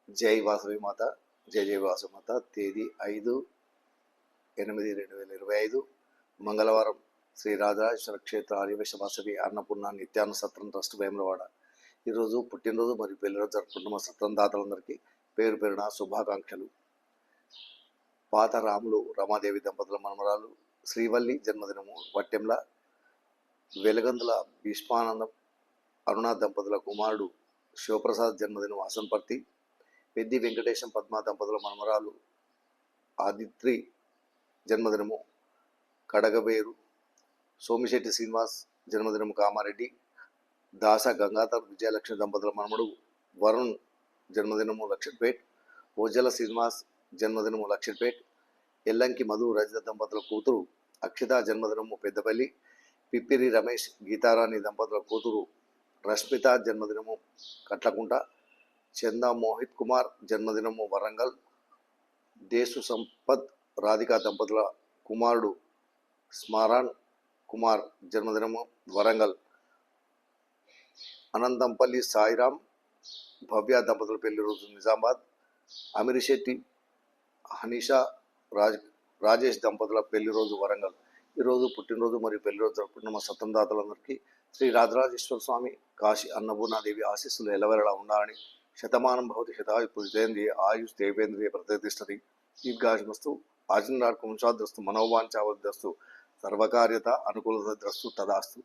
జై వాసవి మాత, జై జై వాసవి మాత. తేదీ 5/8/2025 మంగళవారం. శ్రీ రాజరాజేశ్వర క్షేత్ర ఆర్యవైశ్య వాసవి అన్నపూర్ణ నిత్యాన్న సత్రం ట్రస్ట్ వేములవాడ. ఈరోజు పుట్టినరోజు మరియు పెళ్లిరోజు జరుపుకుంటున్న సత్రం దాతలందరికీ పేరు పేరున శుభాకాంక్షలు. పాత రాములు రమాదేవి దంపతుల మనమరాలు శ్రీవల్లి జన్మదినము వట్టెంల. వెలగందుల భీష్మానందం అరుణ దంపతుల కుమారుడు శివప్రసాద్ జన్మదినం అసంపర్తి. పెద్ది వెంకటేశం పద్మ దంపతుల మనమరాలు ఆదిత్రి జన్మదినము కడగవేరు. సోమిశెట్టి శ్రీనివాస్ జన్మదినము కామారెడ్డి. దాస గంగాధర్ విజయలక్ష్మి దంపతుల మనమడు వరుణ్ జన్మదినము లక్షపేట్. ఓజల శ్రీనివాస్ జన్మదినము లక్షపేట్. ఎల్లంకి మధు రజిత దంపతుల కూతురు అక్షిత జన్మదినము పెద్దపల్లి. పిప్పిరి రమేష్ గీతారాణి దంపతుల కూతురు రష్మిత జన్మదినము కట్లకుంట. చందా మోహిత్ కుమార్ జన్మదినము వరంగల్. దేశు సంపత్ రాధికా దంపతుల కుమారుడు స్మరాన్ కుమార్ జన్మదినము వరంగల్. అనంతంపల్లి సాయిరామ్ భవ్య దంపతుల పెళ్లి రోజు నిజామాబాద్. అమిరిశెట్టి హనీషా రాజేష్ దంపతుల పెళ్లి రోజు వరంగల్. ఈరోజు పుట్టినరోజు మరియు పెళ్లిరోజు జరుపుకుంటున్న మా సత్రం దాతలందరికీ శ్రీ రాజరాజేశ్వర స్వామి కాశీ అన్నపూర్ణాదేవి ఆశీస్సులు ఎల్లవెల్లలా ఉండాలని. శతమానం భవతి శతాయు పురుషేంద్రియ ఆయుష్ దేవేంద్రియ ప్రతిష్టతి దీర్ఘాయుమస్తు ఆజన్రార్కంశాద్రస్తు మనోవాంఛావద్రస్తు సర్వకార్యత అనుకూలతద్రస్తు తదాస్తు.